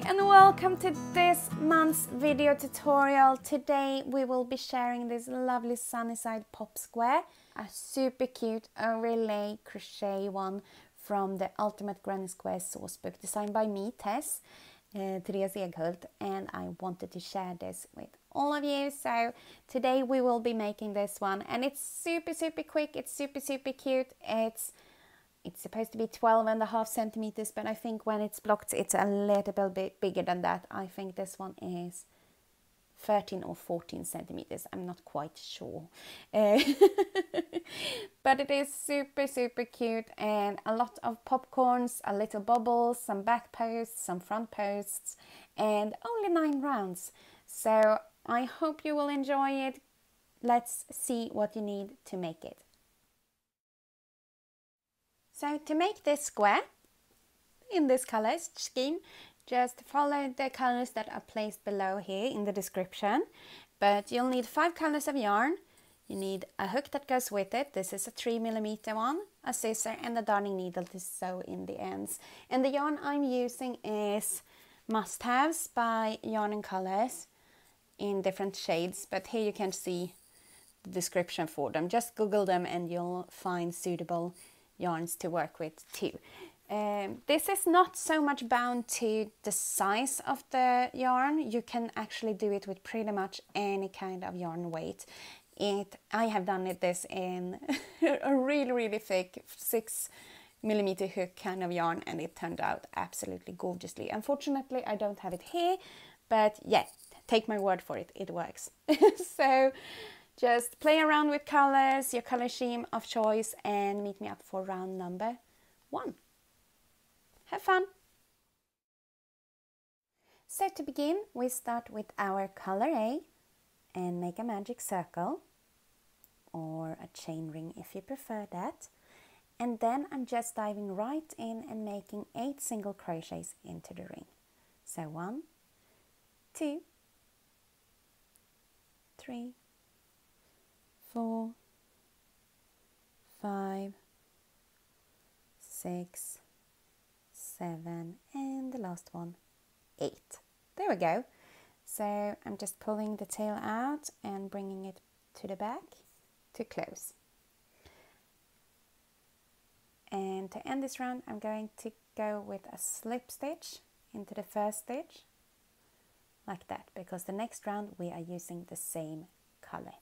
and welcome to this month's video tutorial. Today we will be sharing this lovely sunny side pop square, a super cute relay crochet one from the Ultimate Granny Square Sourcebook, designed by me, Tess, Therese Eghult, and I wanted to share this with all of you. So today we will be making this one, and it's super quick, it's super cute. It's supposed to be 12.5 centimeters, but I think when it's blocked, it's a little bit bigger than that. I think this one is 13 or 14 centimeters. I'm not quite sure. But it is super cute, and a lot of popcorns, a little bobbles, some back posts, some front posts, and only 9 rounds. So I hope you will enjoy it. Let's see what you need to make it. So to make this square in this color scheme, just follow the colors that are placed below here in the description. But you'll need 5 colors of yarn. You need a hook that goes with it. This is a 3mm one, a scissor, and a darning needle to sew in the ends. And the yarn I'm using is Must Haves by Yarn and Colors in different shades. But here you can see the description for them. Just Google them and you'll find suitable yarns to work with too. This is not so much bound to the size of the yarn. You can actually do it with pretty much any kind of yarn weight. I have done this in a really thick 6mm hook kind of yarn, and it turned out absolutely gorgeously. Unfortunately, I don't have it here, but yeah, take my word for it, it works. So just play around with colors, your color scheme of choice, and meet me up for round number 1. Have fun! So to begin, we start with our color A and make a magic circle, or a chain ring if you prefer that. And then I'm just diving right in and making 8 single crochets into the ring. So 1, 2, 3, 4, 5, 6, 7, and the last one, 8. There we go. So I'm just pulling the tail out and bringing it to the back to close. And to end this round, I'm going to go with a slip stitch into the first stitch, like that, because the next round we are using the same color.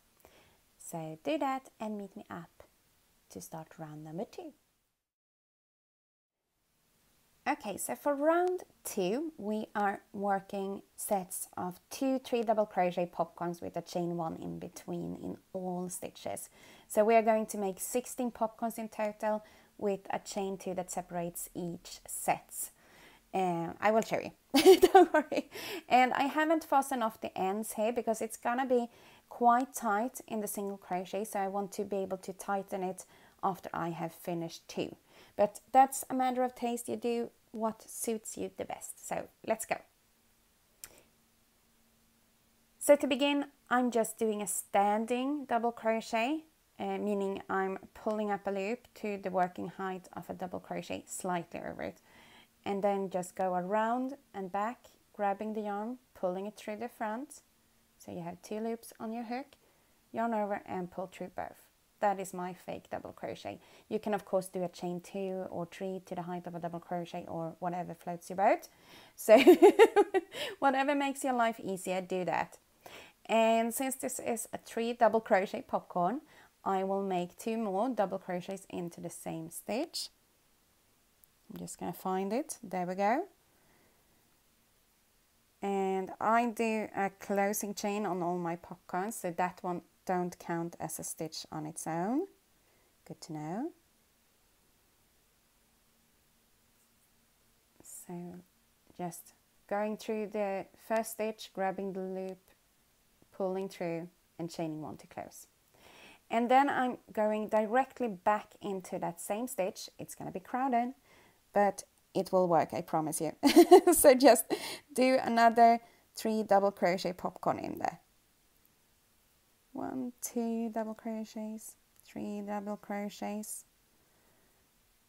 So do that and meet me up to start round number 2. Okay, so for round 2, we are working sets of 2 3 double crochet popcorns with a chain 1 in between in all stitches. So we are going to make 16 popcorns in total with a chain 2 that separates each set. I will show you, don't worry. And I haven't fastened off the ends here because it's gonna be quite tight in the single crochet, so I want to be able to tighten it after I have finished 2. But that's a matter of taste. You do what suits you the best. So let's go. So to begin, I'm just doing a standing double crochet, meaning I'm pulling up a loop to the working height of a double crochet, slightly over it, and then just go around and back, grabbing the yarn, pulling it through the front. So you have 2 loops on your hook, yarn over and pull through both. That is my fake double crochet. You can of course do a chain 2 or 3 to the height of a double crochet, or whatever floats your boat. So whatever makes your life easier, do that. And since this is a 3 double crochet popcorn, I will make 2 more double crochets into the same stitch. I'm just going to find it. There we go. And I do a closing chain on all my popcorns, so that one don't count as a stitch on its own. Good to know. So just going through the first stitch, grabbing the loop, pulling through and chaining 1 to close. And then I'm going directly back into that same stitch. It's going to be crowded, but it will work, I promise you. So just do another 3 double crochet popcorn in there. 1, 2 double crochets, 3 double crochets,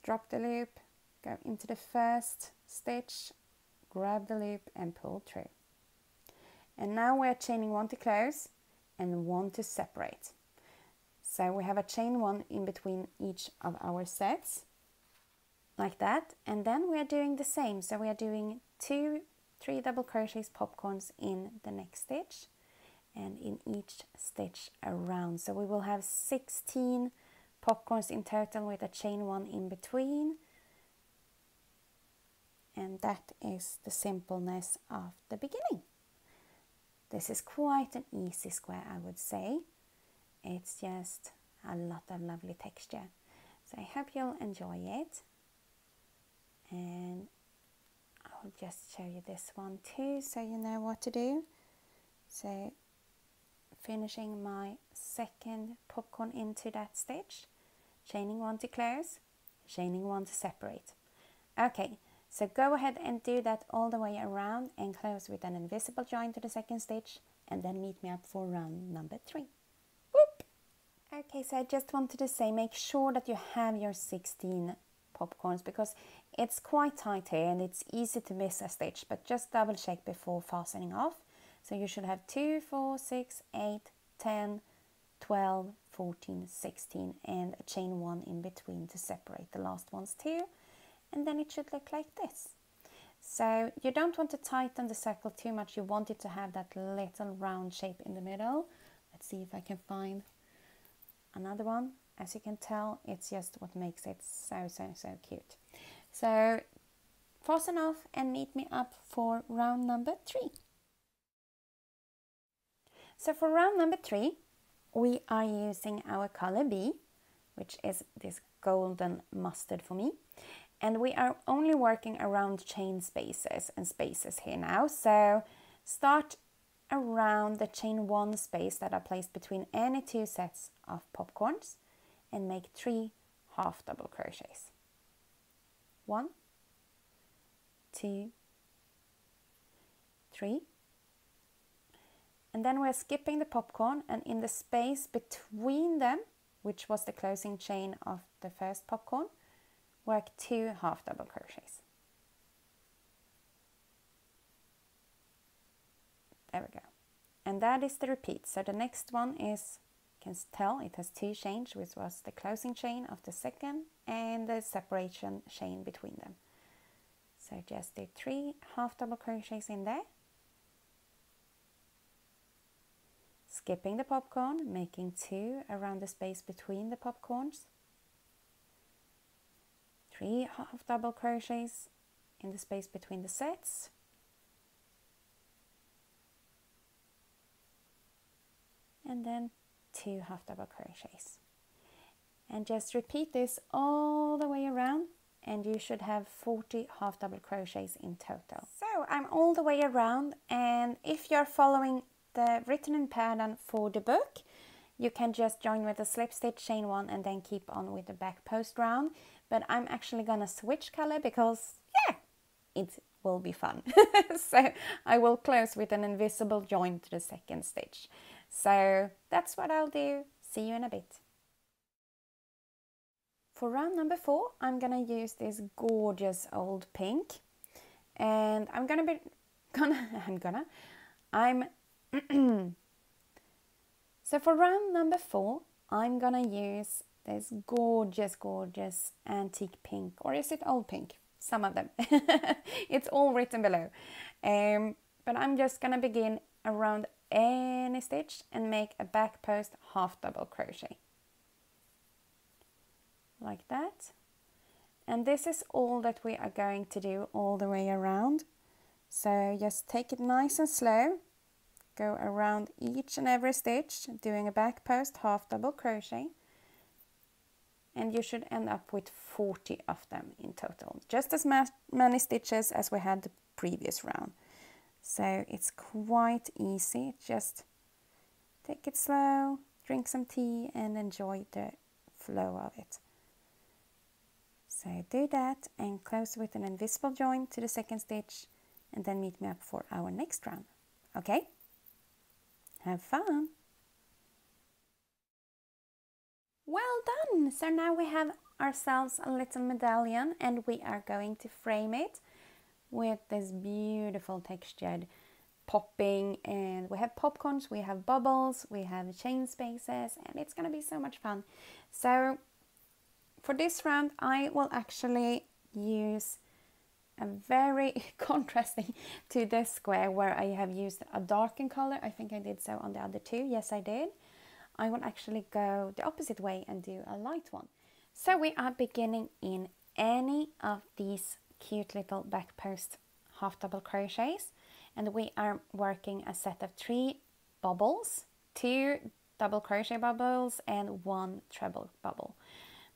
drop the loop, go into the first stitch, grab the loop and pull through. And now we're chaining 1 to close and 1 to separate. So we have a chain 1 in between each of our sets, like that. And then we are doing the same. So we are doing 2 3 double crochets popcorns in the next stitch and in each stitch around. So we will have 16 popcorns in total with a chain 1 in between. And that is the simpleness of the beginning. This is quite an easy square, I would say. It's just a lot of lovely texture. So I hope you'll enjoy it. And I'll just show you this one too, so you know what to do. So finishing my second popcorn into that stitch, chaining 1 to close, chaining 1 to separate. Okay, so go ahead and do that all the way around and close with an invisible join to the second stitch, and then meet me up for round number 3. Whoop! Okay, so I just wanted to say, make sure that you have your 16 popcorns, because it's quite tight here and it's easy to miss a stitch, but just double check before fastening off. So you should have 2, 4, 6, 8, 10, 12, 14, 16 and a chain 1 in between to separate the last ones too. And then it should look like this. So you don't want to tighten the circle too much. You want it to have that little round shape in the middle. Let's see if I can find another one. As you can tell, it's just what makes it so cute. So fasten off and meet me up for round number 3. So for round number 3, we are using our color B, which is this golden mustard for me. And we are only working around chain spaces and spaces here now. So start around the chain 1 space that are placed between any 2 sets of popcorns and make 3 half double crochets. 1, 2, 3. And then we're skipping the popcorn, and in the space between them, which was the closing chain of the first popcorn, work 2 half double crochets. There we go. And that is the repeat. So the next one is, you can tell it has 2 chains, which was the closing chain of the second and the separation chain between them. So just do 3 half double crochets in there. Skipping the popcorn, making 2 around the space between the popcorns. 3 half double crochets in the space between the sets. And then 2 half double crochets. And just repeat this all the way around, and you should have 40 half double crochets in total. So I'm all the way around, and if you're following the written in pattern for the book, you can just join with a slip stitch, chain 1 and then keep on with the back post round. But I'm actually gonna switch color because yeah, it will be fun. So I will close with an invisible join to the second stitch. So that's what I'll do. See you in a bit. For round number 4, I'm gonna use this gorgeous old pink, and so for round number 4, I'm gonna use this gorgeous antique pink, or is it old pink? Some of them. It's all written below. But I'm just gonna begin around any stitch and make a back post half double crochet. Like that. And this is all that we are going to do all the way around. So just take it nice and slow. Go around each and every stitch, doing a back post half double crochet. And you should end up with 40 of them in total. Just as many stitches as we had the previous round. So it's quite easy. Just take it slow, drink some tea and enjoy the flow of it. So do that and close with an invisible join to the second stitch, and then meet me up for our next round. Okay? Have fun! Well done! So now we have ourselves a little medallion and we are going to frame it with this beautiful textured popping, and we have popcorns, we have bubbles, we have chain spaces, and it's gonna be so much fun. So for this round I will actually use a very contrasting to this square where I have used a darkened color. I think I did so on the other two. Yes, I did. I will actually go the opposite way and do a light one. So we are beginning in any of these cute little back post half double crochets, and we are working a set of 3 bubbles, 2 double crochet bubbles and 1 treble bubble.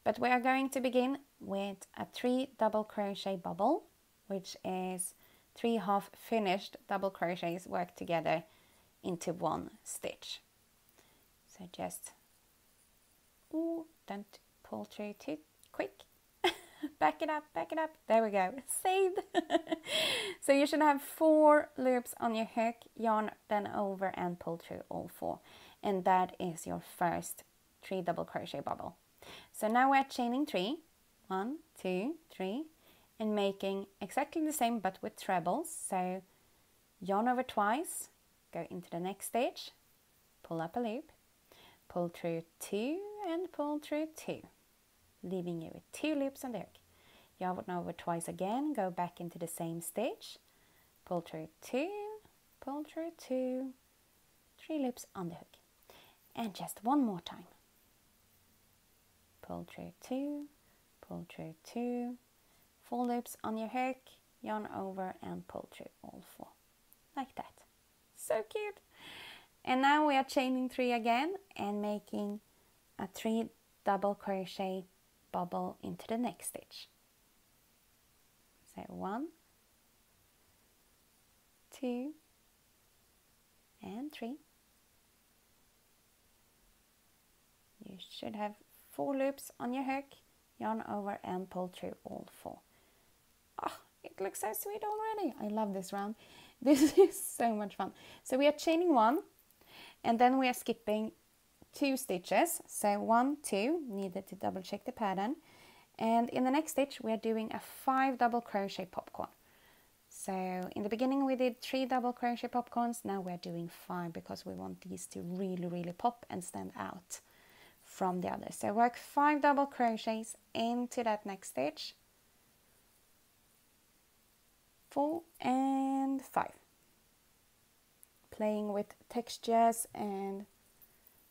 But we are going to begin with a 3 double crochet bubble, which is 3 half finished double crochets worked together into 1 stitch. So just, ooh, don't pull through too quick. Back it up, there we go, saved. So you should have 4 loops on your hook, yarn then over and pull through all 4, and that is your first 3 double crochet bubble. So now we're chaining 3, 1, 2, 3, and making exactly the same but with trebles. So yarn over twice, go into the next stitch, pull up a loop, pull through 2 and pull through 2, leaving you with 2 loops on the hook. Yarn over twice again, go back into the same stitch, pull through 2, pull through 2, 3 loops on the hook. And just one more time. Pull through 2, pull through 2, 4 loops on your hook, yarn over and pull through all 4. Like that. So cute! And now we are chaining 3 again and making a 3 double crochet bubble into the next stitch. So 1, 2, and 3. You should have 4 loops on your hook, yarn over and pull through all 4. Oh, it looks so sweet already. I love this round. This is so much fun. So we are chaining 1, and then we are skipping 2 stitches. So 1, 2, needed to double check the pattern. And in the next stitch we are doing a 5 double crochet popcorn. So in the beginning we did 3 double crochet popcorns, now we're doing 5 because we want these to really pop and stand out from the others. So work 5 double crochets into that next stitch, 4 and 5. Playing with textures and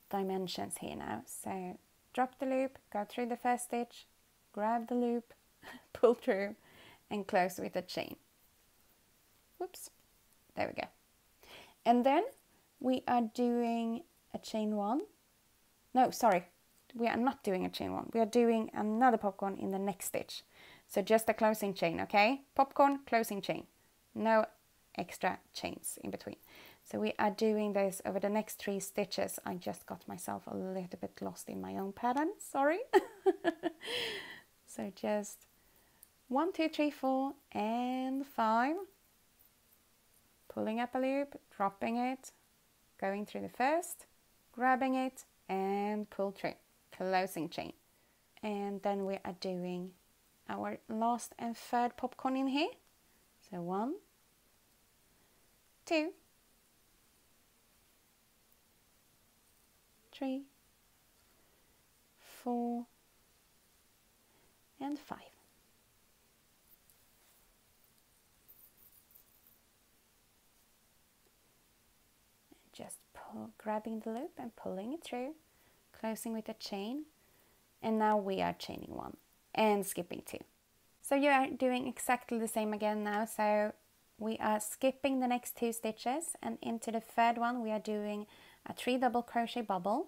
dimensions here now. So drop the loop, go through the first stitch, grab the loop, pull through and close with a chain. Whoops, there we go. And then we are doing a chain 1. No, sorry, we are not doing a chain 1. We are doing another popcorn in the next stitch. So just a closing chain, okay? Popcorn, closing chain. No extra chains in between. So we are doing this over the next 3 stitches. I just got myself a little bit lost in my own pattern, sorry. So just 1, 2, 3, 4 and 5. Pulling up a loop, dropping it, going through the first, grabbing it and pull through, closing chain. And then we are doing our last and third popcorn in here. So 1, 2, 3, 4 and 5. Just grabbing the loop and pulling it through, closing with a chain, and now we are chaining 1 and skipping 2. So you are doing exactly the same again now. So we are skipping the next 2 stitches, and into the third one we are doing a 3 double crochet bubble.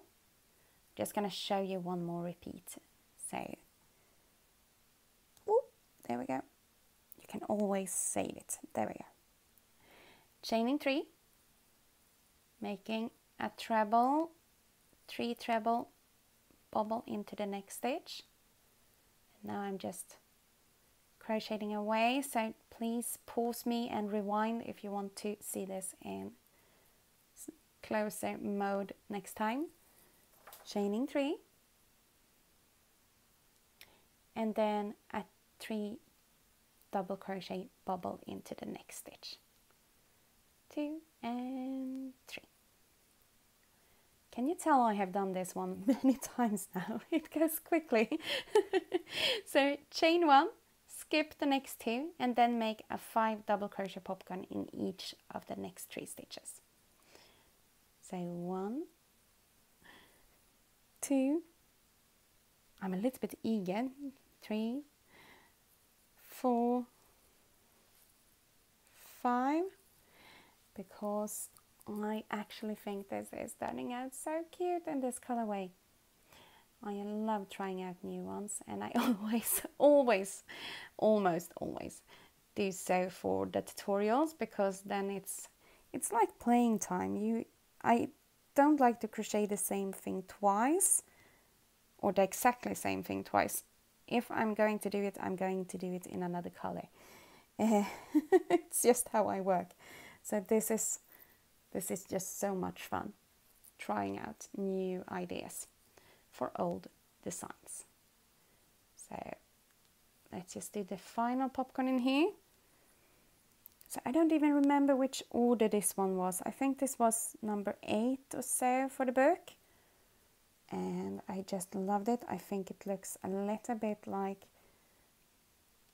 Just gonna show you one more repeat. So, ooh, there we go. You can always save it. There we go. Chaining 3. Making a treble, 3 treble bubble into the next stitch. And now I'm just crocheting away, so please pause me and rewind if you want to see this in closer mode next time. Chaining 3 and then a 3 double crochet bobble into the next stitch. 2 and 3. Can you tell I have done this one many times now? It goes quickly. So chain 1, skip the next 2, and then make a 5 double crochet popcorn in each of the next 3 stitches. So 1, 2, I'm a little bit eager, 3, 4, 5, because I actually think this is turning out so cute in this colorway. I love trying out new ones, and I almost always do so for the tutorials, because then it's like playing time. I don't like to crochet the same thing twice, or the exactly same thing twice. If I'm going to do it, I'm going to do it in another color. It's just how I work. So this is just so much fun, trying out new ideas for old designs. So let's just do the final popcorn in here. So I don't even remember which order this one was. I think this was number 8 or so for the book. And I just loved it. I think it looks a little bit like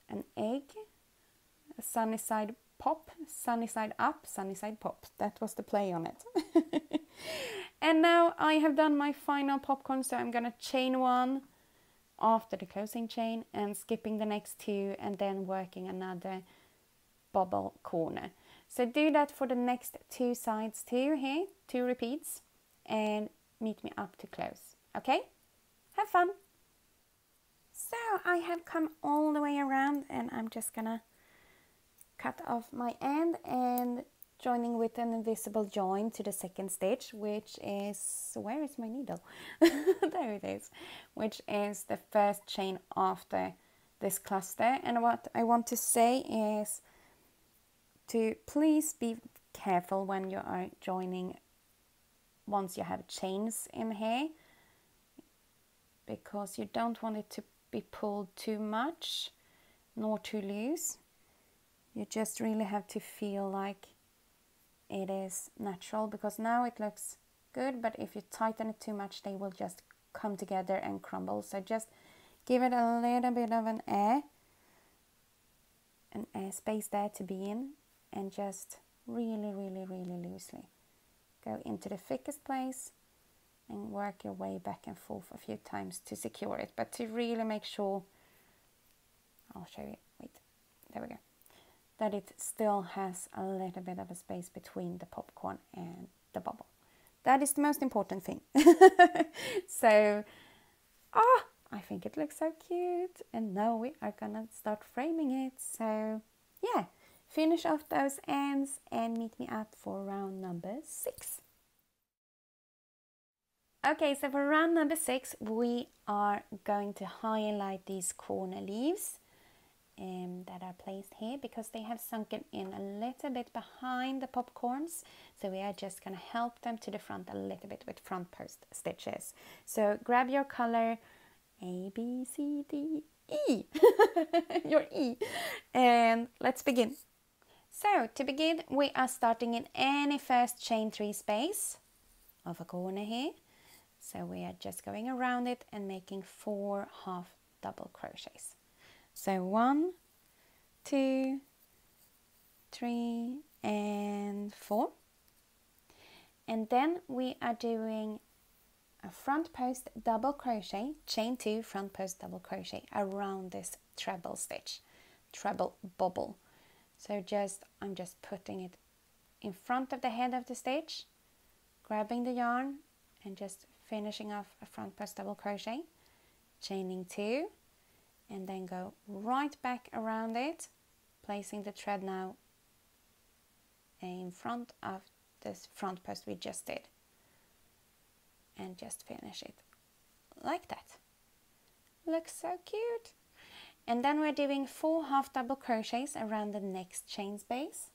an egg. A sunny side pop, sunny side up, sunny side pop. That was the play on it. And now I have done my final popcorn, so I'm gonna chain 1 after the closing chain and skipping the next 2, and then working another bobble corner. So do that for the next 2 sides too here, 2 repeats, and meet me up to close. Okay? Have fun! So I have come all the way around, and I'm just gonna cut off my end and joining with an invisible join to the second stitch, which is, where is my needle? There it is, which is the first chain after this cluster. And what I want to say is to please be careful when you are joining once you have chains in here, because you don't want it to be pulled too much nor too loose. You just really have to feel like it is natural, because now it looks good, but if you tighten it too much, they will just come together and crumble. So just give it a little bit of an air space there to be in, and just really loosely go into the thickest place and work your way back and forth a few times to secure it, but to really make sure, I'll show you, wait, there we go, that it still has a little bit of a space between the popcorn and the bubble. That is the most important thing. So, I think it looks so cute, and now we are gonna start framing it. So yeah, finish off those ends and meet me up for round number 6. Okay, so for round number 6, we are going to highlight these corner leaves that are placed here, because they have sunken in a little bit behind the popcorns. So we are just going to help them to the front a little bit with front post stitches. So grab your color A, B, C, D, E, your E, and let's begin. So to begin, we are starting in any first chain 3 space of a corner here. So we are just going around it and making 4 half double crochets. So 1, 2, 3, and 4. And then we are doing a front post double crochet, chain 2 front post double crochet around this treble stitch, treble bobble. So I'm just putting it in front of the head of the stitch, grabbing the yarn and just finishing off a front post double crochet, chaining 2, and then go right back around it, placing the thread now in front of this front post we just did, and just finish it like that. Looks so cute. And then we're doing 4 half double crochets around the next chain space,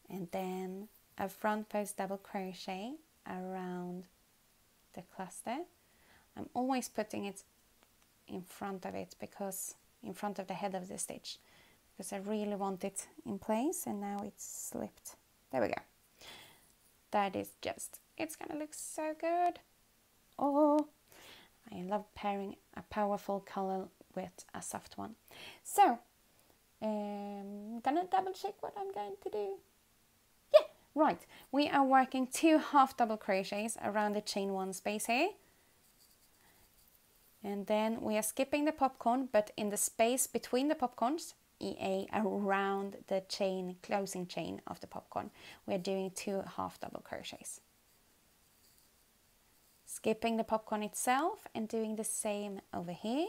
and then a front post double crochet around the cluster. I'm always putting it in front of it, because in front of the head of the stitch, because I really want it in place, and now it's slipped. There we go. That is just, it's gonna look so good. Oh, I love pairing a powerful color with a soft one. So I'm gonna double check what I'm going to do. Yeah, right. We are working 2 half double crochets around the chain 1 space here. And then we are skipping the popcorn, but in the space between the popcorns, around the chain, closing chain of the popcorn, we're doing 2 half double crochets. Skipping the popcorn itself and doing the same over here.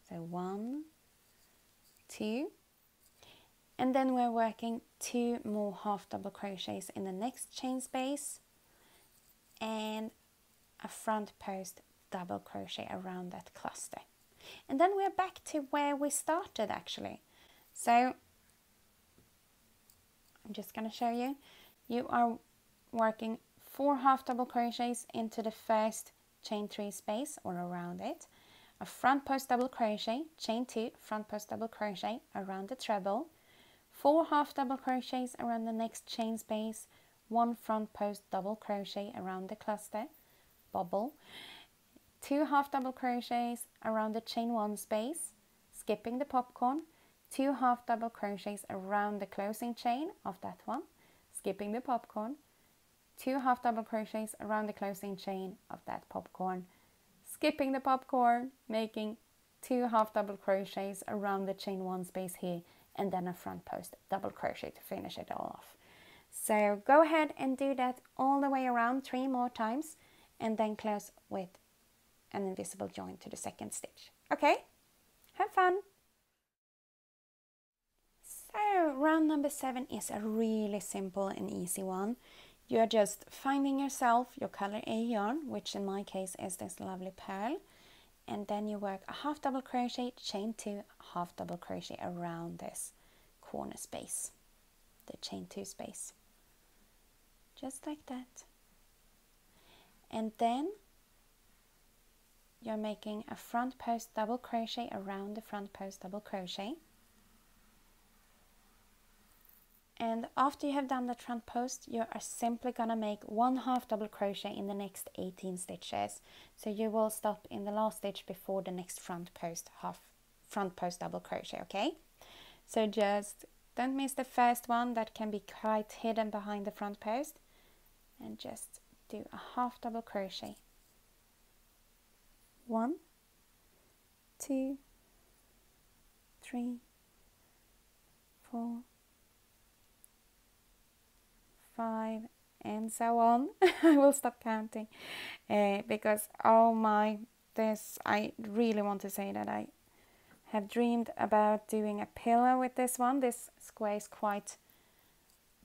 So 1, 2, and then we're working 2 more half double crochets in the next chain space and a front post double crochet around that cluster. And then we're back to where we started actually. So I'm just going to show you. You are working 4 half double crochets into the first chain 3 space or around it, a front post double crochet, chain 2, front post double crochet around the treble, 4 half double crochets around the next chain space, 1 front post double crochet around the cluster, bobble, 2 half double crochets around the chain 1 space, skipping the popcorn, 2 half double crochets around the closing chain of that one, skipping the popcorn, 2 half double crochets around the closing chain of that popcorn, skipping the popcorn, making 2 half double crochets around the chain 1 space here, and then a front post double crochet to finish it all off. So go ahead and do that all the way around 3 more times, and then close with an invisible join to the second stitch. Okay, have fun! So round number 7 is a really simple and easy one. You're just finding yourself your color A yarn, which in my case is this lovely pearl, and then you work a half double crochet, chain 2, half double crochet around this corner space, the chain 2 space, just like that. And then you're making a front post double crochet around the front post double crochet. And after you have done the front post, you are simply gonna make 1 half double crochet in the next 18 stitches. So you will stop in the last stitch before the next front post double crochet, okay? So just don't miss the first one that can be quite hidden behind the front post, and just do a half double crochet. 1, 2, 3, 4, 5, and so on. I will stop counting because oh my, I really want to say that I have dreamed about doing a pillow with this one. This square is quite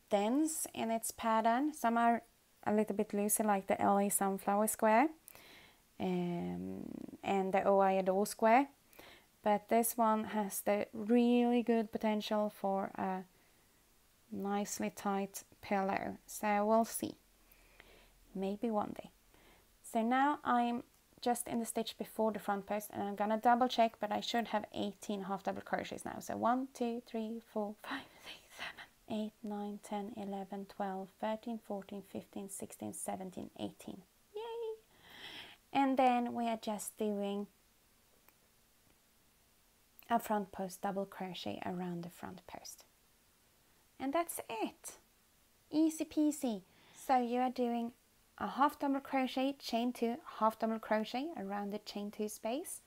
dense in its pattern. Some are a little bit looser, like the LA Sunflower square and the Oh I Adore square, but this one has the really good potential for a nicely tight pillow, so we'll see, maybe one day. So now I'm just in the stitch before the front post, and I'm gonna double check, but I should have 18 half double crochets now. So 1, 2, 3, 4, 5, 6, 7, 8, 9, 10, 11, 12, 13, 14, 15, 16, 17, 18. Yay! And then we are just doing a front post double crochet around the front post. And that's it. Easy peasy. So you are doing a half double crochet, chain 2, half double crochet around the chain 2 space.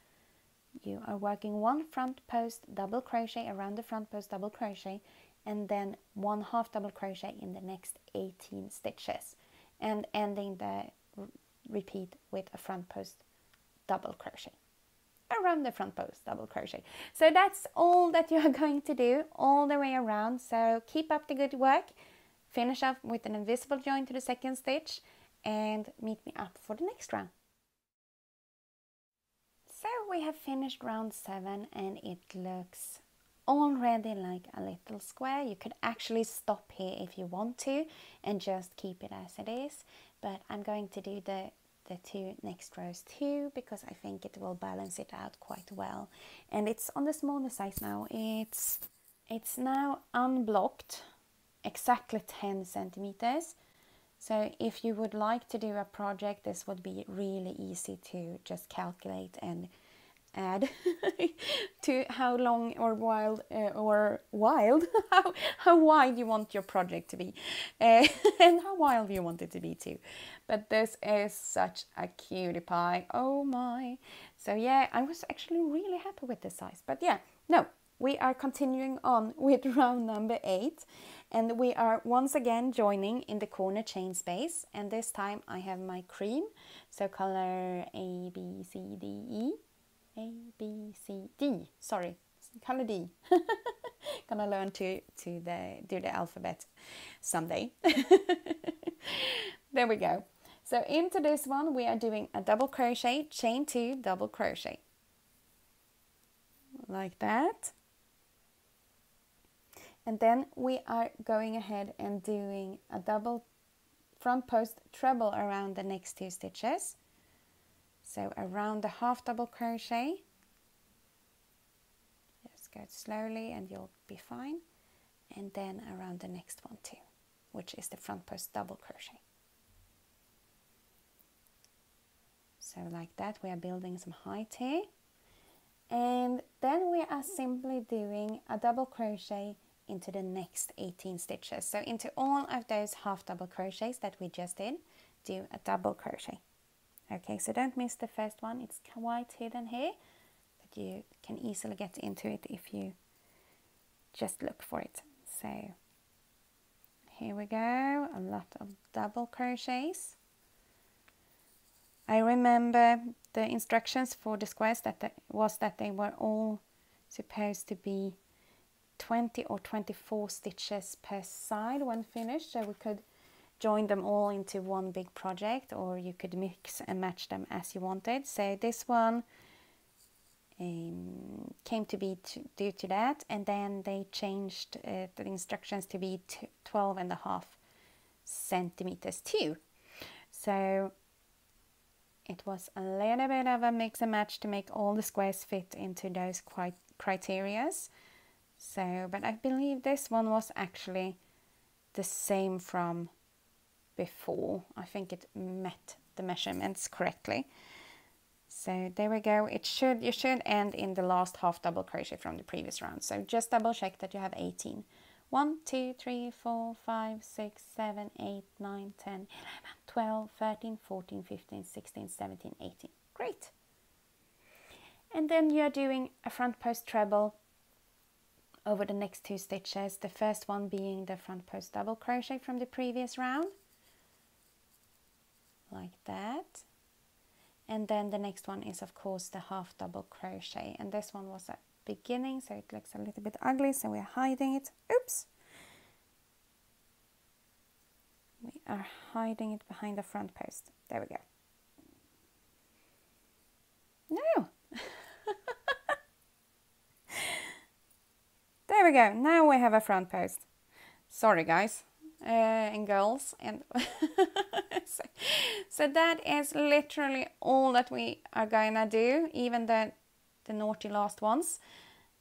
You are working 1 front post double crochet around the front post double crochet, and then 1 half double crochet in the next 18 stitches, and ending the repeat with a front post double crochet around the front post double crochet. So that's all that you are going to do all the way around. So keep up the good work. Finish up with an invisible join to the second stitch and meet me up for the next round. So we have finished round 7 and it looks already like a little square. You could actually stop here if you want to and just keep it as it is, but I'm going to do the the two next rows too, because I think it will balance it out quite well. And it's on the smaller size now. It's now unblocked, exactly 10 centimeters. So if you would like to do a project, this would be really easy to just calculate and add to how long or how wide you want your project to be, and how wild you want it to be too. But this is such a cutie pie, oh my. So yeah, I was actually really happy with this size. But yeah, no, we are continuing on with round number 8, and we are once again joining in the corner chain space, and this time I have my cream, so color A, B, C, D, E. A, B, C, D, sorry, color D. Gonna learn to do the alphabet someday. There we go. So into this one we are doing a double crochet, chain 2, double crochet. Like that. And then we are going ahead and doing a double front post treble around the next 2 stitches. So around the half double crochet, just go slowly and you'll be fine. And then around the next one too, which is the front post double crochet. So like that, we are building some height here. And then we are simply doing a double crochet into the next 18 stitches. So into all of those half double crochets that we just did, do a double crochet. Okay, so don't miss the first one, it's quite hidden here, but you can easily get into it if you just look for it. So here we go, a lot of double crochets. I remember the instructions for the squares that they were all supposed to be 20 or 24 stitches per side when finished, so we could join them all into one big project, or you could mix and match them as you wanted. So this one came to be due to that, and then they changed the instructions to be 12.5 centimeters too. So it was a little bit of a mix and match to make all the squares fit into those criterias. So, but I believe this one was actually the same from before. I think it met the measurements correctly. So there we go. You should end in the last half double crochet from the previous round. So just double check that you have 18. 1, 2, 3, 4, 5, 6, 7, 8, 9, 10, 11, 12, 13, 14, 15, 16, 17, 18. Great. And then you're doing a front post treble over the next 2 stitches. The first one being the front post double crochet from the previous round. Like that. And then the next one is of course the half double crochet, and this one was at beginning, so it looks a little bit ugly, so we're hiding it. Oops, we are hiding it behind the front post. There we go. No. There we go. Now we have a front post. Sorry guys and girls, and so that is literally all that we are gonna do, even the naughty last ones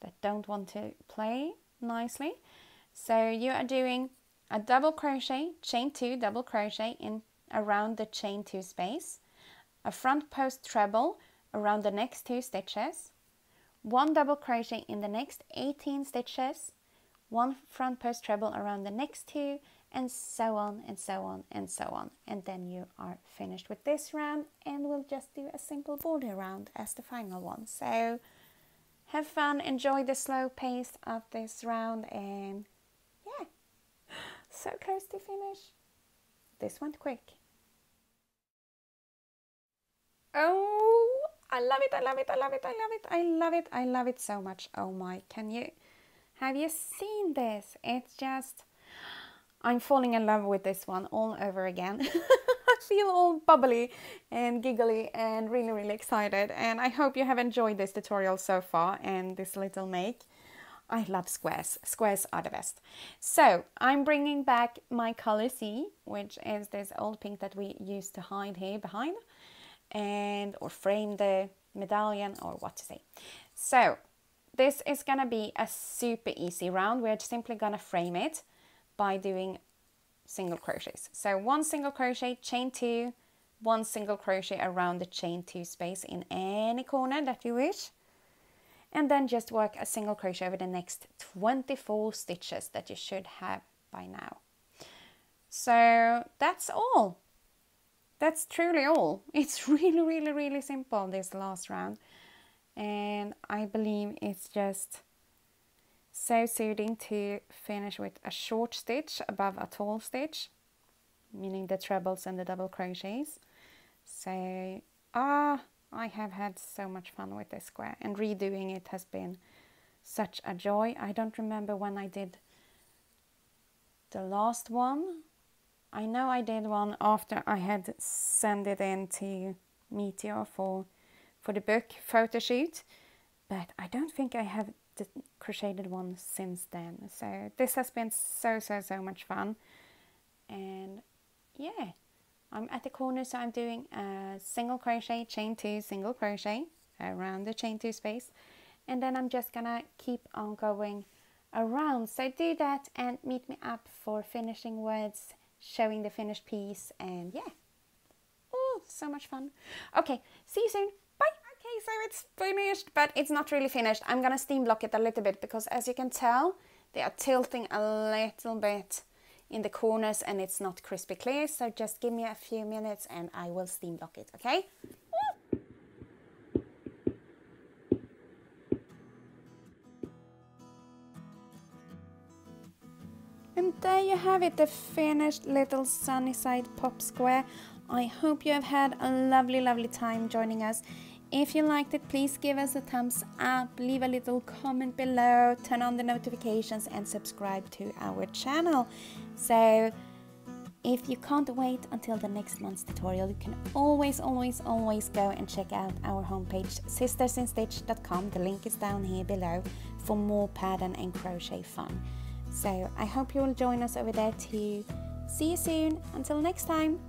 that don't want to play nicely. So you are doing a double crochet, chain 2 double crochet in around the chain 2 space, a front post treble around the next 2 stitches, 1 double crochet in the next 18 stitches, 1 front post treble around the next 2, and so on and so on and so on. And then you are finished with this round, and we'll just do a simple border round as the final one. So have fun, enjoy the slow pace of this round, and yeah, so close to finish. This went quick. Oh, I love it, I love it, I love it, I love it, I love it, I love it so much. Oh my, have you seen this? It's just, I'm falling in love with this one all over again. I feel all bubbly and giggly and really, really excited. And I hope you have enjoyed this tutorial so far and this little make. I love squares. Squares are the best. So I'm bringing back my color C, which is this old pink that we used to hide here behind. or frame the medallion, or what to say. So this is gonna be a super easy round. We're simply gonna frame it by doing single crochets. So 1 single crochet, chain 2, 1 single crochet around the chain 2 space in any corner that you wish, and then just work a single crochet over the next 24 stitches that you should have by now. So that's all. That's truly all. It's really simple, this last round, and I believe it's just so soothing to finish with a short stitch above a tall stitch, meaning the trebles and the double crochets. So I have had so much fun with this square, and redoing it has been such a joy. I don't remember when I did the last one. I know I did one after I had sent it in to Meteor for the book photo shoot, but I don't think I have crocheted one since then. So this has been so much fun. And yeah, I'm at the corner, so I'm doing a single crochet, chain 2, single crochet around the chain 2 space, and then I'm just gonna keep on going around. So do that and meet me up for finishing words, showing the finished piece, and yeah, oh, so much fun. Okay, see you soon. Bye. Okay, so it's finished, but it's not really finished. I'm gonna steam block it a little bit because, as you can tell, they are tilting a little bit in the corners and it's not crispy clear. So just give me a few minutes and I will steam block it, okay? And there you have it, the finished little sunny side pop square. I hope you have had a lovely time joining us. If you liked it, please give us a thumbs up, leave a little comment below, turn on the notifications and subscribe to our channel. So if you can't wait until the next month's tutorial, you can always go and check out our homepage, sistersinstitch.com. The link is down here below for more pattern and crochet fun. So I hope you will join us over there too. See you soon. Until next time.